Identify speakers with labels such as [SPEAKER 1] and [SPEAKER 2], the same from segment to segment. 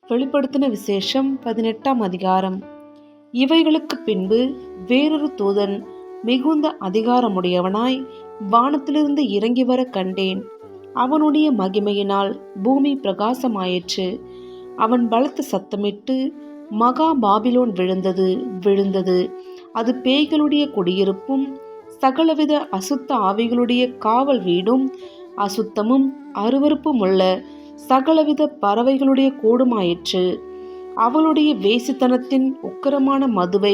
[SPEAKER 1] வெளிப்படுத்தின விசேஷம் 18ஆம் அதிகாரம். இவைகளுக்கு பின்பு வேறொரு தூதன் மிகுந்த அதிகாரமுடையவனாய் வானத்திலிருந்து இறங்கி வர கண்டேன். அவனுடைய மகிமையினால் பூமி பிரகாசமாயிற்று. அவன் பலத்த சத்தமிட்டு, மகா பாபிலோன் விழுந்தது விழுந்தது, அது பேய்களுடைய குடியிருப்பும் சகலவித அசுத்த ஆவிகளுடைய காவல் வீடும் அசுத்தமும் அருவருப்பும் உள்ள சகலவித பறவைகளுடைய கூடுமாயிற்று. அவளுடைய வேசித்தனத்தின் உக்கிரமான மதுவை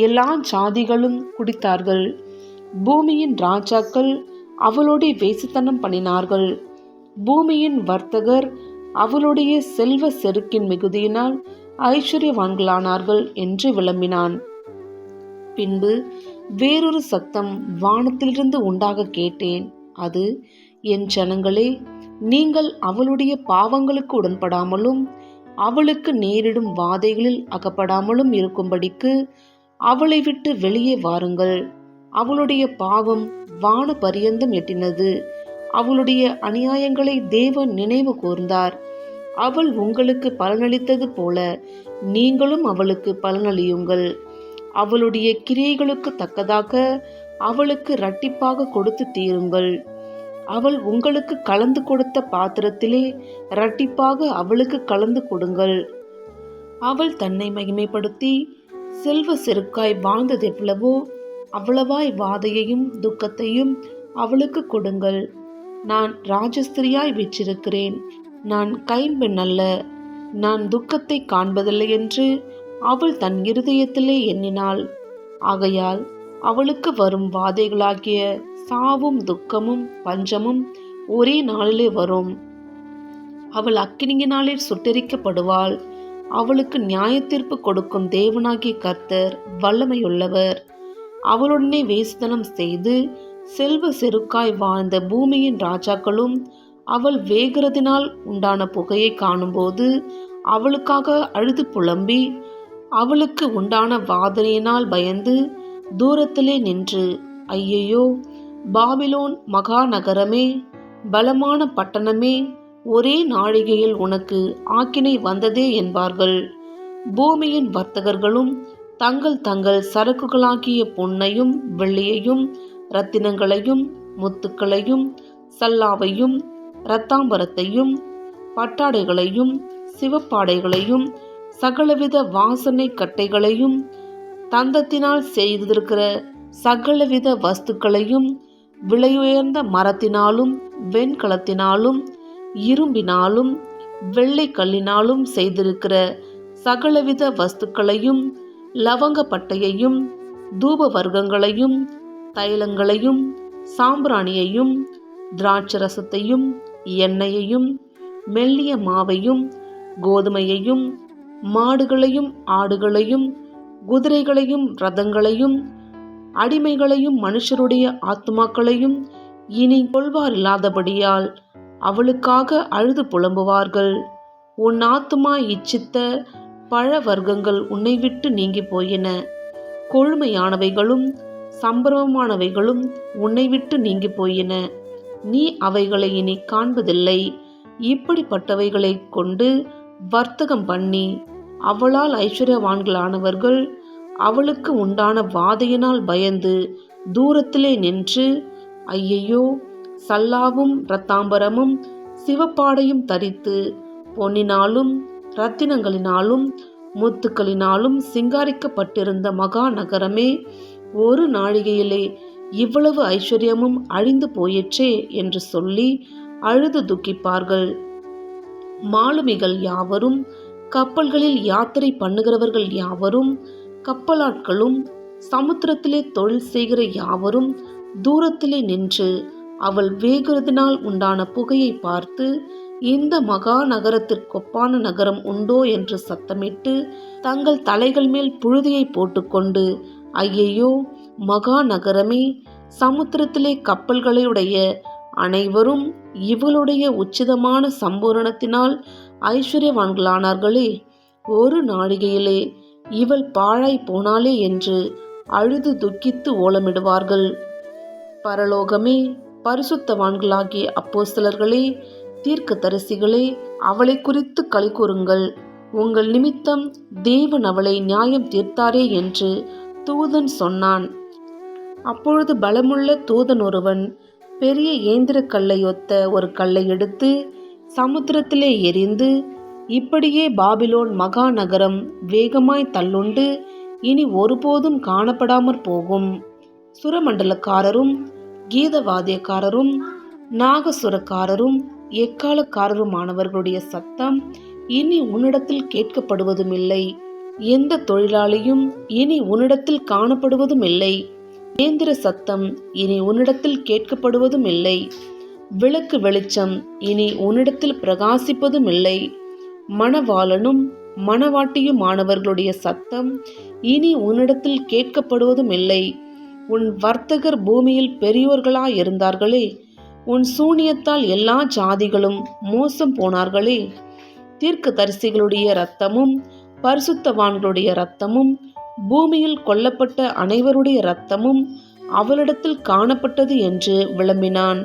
[SPEAKER 1] எல்லா ஜாதிகளும் குடித்தார்கள். பூமியின் ராஜாக்கள் அவளுடைய வேசித்தனம் பண்ணினார்கள். பூமியின் வர்த்தகர் அவளுடைய செல்வ செருக்கின் மிகுதியினால் ஐஸ்வர்யவான்களானார்கள் என்று விளம்பினான். பின்பு வேறொரு சத்தம் வானத்திலிருந்து உண்டாக கேட்டேன். அது, என் ஜனங்களே, நீங்கள் அவளுடைய பாவங்களுக்கு உடன்படாமலும் அவளுக்கு நேரிடும் வாதைகளில் அகப்படாமலும் இருக்கும்படிக்கு அவளை விட்டு வெளியே வாருங்கள். அவளுடைய பாவம் வான பரியந்தம் எட்டினது. அவளுடைய அநியாயங்களை தேவன் நினைவு கூர்ந்தார். அவள் உங்களுக்கு பலனளித்தது போல நீங்களும் அவளுக்கு பலனளியுங்கள். அவளுடைய கிரியைகளுக்கு தக்கதாக அவளுக்கு இரட்டிப்பாக கொடுத்து தீருங்கள். அவள் உங்களுக்கு கலந்து கொடுத்த பாத்திரத்திலே இரட்டிப்பாக அவளுக்கு கலந்து கொடுங்கள். அவள் தன்னை மகிமைப்படுத்தி செல்வ செருக்காய் வாழ்ந்தது எவ்வளவோ அவ்வளவாய் வாதையையும் துக்கத்தையும் அவளுக்கு கொடுங்கள். நான் ராஜஸ்திரியாய் வீற்றிருக்கிறேன், நான் கைம்பெண் அல்ல, நான் துக்கத்தை காண்பதில்லை என்று அவள் தன் இருதயத்திலே எண்ணினாள். ஆகையால் அவளுக்கு வரும் வாதைகளாகிய சாவும் துக்கமும் பஞ்சமும் ஒரே நாளிலே வரும். அவள் அக்கினியினாலே சுட்டெரிக்கப்படுவாள். அவளுக்கு நியாயத்தீர்ப்பு கொடுக்கும் தேவனாகிய கர்த்தர் வல்லமையுள்ளவர். அவளுடனே வேசித்தனம் செய்து செல்வ செருக்காய் வாழ்ந்த பூமியின் ராஜாக்களும் அவள் வேகிறதினால் உண்டான புகையை காணும்போது அவளுக்காக அழுது புலம்பி அவளுக்கு உண்டான வாதனையினால் பயந்து தூரத்திலே நின்று, ஐயையோ, பாபிலோன் மகா நகரமே, பலமான பட்டணமே, ஒரே நாழிகையில் உனக்கு ஆக்கினை வந்ததே என்பார்கள். பூமியின் வர்த்தகர்களும் தங்கள் தங்கள் சரக்குகளாகிய பொன்னையும் வெள்ளியையும் இரத்தினங்களையும் முத்துக்களையும் சல்லாவையும் இரத்தாம்பரத்தையும் பட்டாடைகளையும் சிவப்பாடைகளையும் சகலவித வாசனை கட்டைகளையும் தந்தத்தினால் செய்திருக்கிற சகலவித வஸ்துக்களையும் விலையுயர்ந்த மரத்தினாலும் வெண்கலத்தினாலும் இரும்பினாலும் வெள்ளை கல்லினாலும் செய்திருக்கிற சகலவித வஸ்துக்களையும் லவங்கப்பட்டையையும் தூப வர்க்கங்களையும் தைலங்களையும் சாம்பிராணியையும் திராட்சரசத்தையும் எண்ணெயையும் மெல்லிய மாவையும் கோதுமையையும் மாடுகளையும் ஆடுகளையும் குதிரைகளையும் ரதங்களையும் அடிமைகளையும் மனுஷருடைய ஆத்துமாக்களையும் இனி கொள்வாரில்லாதபடியால் அவளுக்காக அழுது புலம்புவார்கள். உன் ஆத்துமா இச்சித்த பழ வர்க்கங்கள் உன்னை விட்டு நீங்கி போயின. கொழுமையானவைகளும் சம்பரமானவைகளும் உன்னை விட்டு நீங்கி போயின. நீ அவைகளை இனி காண்பதில்லை. இப்படிப்பட்டவைகளை கொண்டு வர்த்தகம் பண்ணி அவளால் ஐஸ்வர்யவான்களானவர்கள் அவளுக்கு உண்டான வாதையினால் பயந்து தூரத்திலே நின்று, ஐயையோ, சல்லாவும் இரத்தாம்பரமும் சிவப்பாடையும் தரித்து பொன்னினாலும் இரத்தினங்களினாலும் முத்துக்களினாலும் சிங்காரிக்கப்பட்டிருந்த மகா நகரமே, ஒரு நாழிகையிலே இவ்வளவு ஐஸ்வர்யமும் அழிந்து போயிற்றே என்று சொல்லி அழுது துக்கிப்பார்கள். மாலுமிகள் யாவரும், கப்பல்களில் யாத்திரை பண்ணுகிறவர்கள் யாவரும், கப்பலாட்களும் சமுத்திரத்திலே தொழில் செய்கிற யாவரும் தூரத்திலே நின்று அவள் வேகிறதினால் உண்டான புகையை பார்த்து, இந்த மகா நகரத்திற்கொப்பான நகரம் உண்டோ என்று சத்தமிட்டு தங்கள் தலைகள் மேல் புழுதியை போட்டுக்கொண்டு, ஐயையோ, மகா நகரமே, சமுத்திரத்திலே கப்பல்களையுடைய அனைவரும் இவளுடைய உச்சிதமான சம்பூரணத்தினால் ஐஸ்வர்யவான்களானார்களே, ஒரு நாழிகையிலே இவள் பாழாய் போனாலே என்று அழுது துக்கித்து ஓலமிடுவார்கள். பரலோகமே, பரிசுத்தவான்களாகிய அப்போஸ்தலர்களே, தீர்க்கதரிசிகளே, அவளை குறித்து களி கூறுங்கள். உங்கள் நிமித்தம் தேவன் அவளை நியாயம் தீர்த்தாரே என்று தூதன் சொன்னான். அப்பொழுது பலமுள்ள தூதன் ஒருவன் பெரிய ஏந்திரக்கல்லையொத்த ஒரு கல்லை எடுத்து சமுத்திரத்திலே எறிந்து, இப்படியே பாபிலோன் மகா நகரம் வேகமாய் தள்ளுண்டு இனி ஒருபோதும் காணப்படாமற் போகும். சுரமண்டலக்காரரும் கீதவாத்தியக்காரரும் நாகசுரக்காரரும் எக்காலக்காரருமானவர்களுடைய சத்தம் இனி உன்னிடத்தில் கேட்கப்படுவதுமில்லை. எந்த தொழிலாளியும் இனி உன்னிடத்தில் காணப்படுவதும் இல்லை. இயந்திர சத்தம் இனி உன்னிடத்தில் கேட்கப்படுவதும் இல்லை. விளக்கு வெளிச்சம் இனி உன்னிடத்தில் பிரகாசிப்பதும் இல்லை. மணவாளனும் மணவாட்டியுமானவர்களுடைய சத்தம் இனி உன்னிடத்தில் கேட்கப்படுவதும் இல்லை. உன் வர்த்தகர் பூமியில் பெரியோர்களாயிருந்தார்களே, உன் சூனியத்தால் எல்லா ஜாதிகளும் மோசம் போனார்களே. தீர்க்கதரிசிகளுடைய இரத்தமும் பரிசுத்தவான்களுடைய இரத்தமும் பூமியில் கொல்லப்பட்ட அனைவருடைய இரத்தமும் அவளிடத்தில் காணப்பட்டது என்று விளம்பினான்.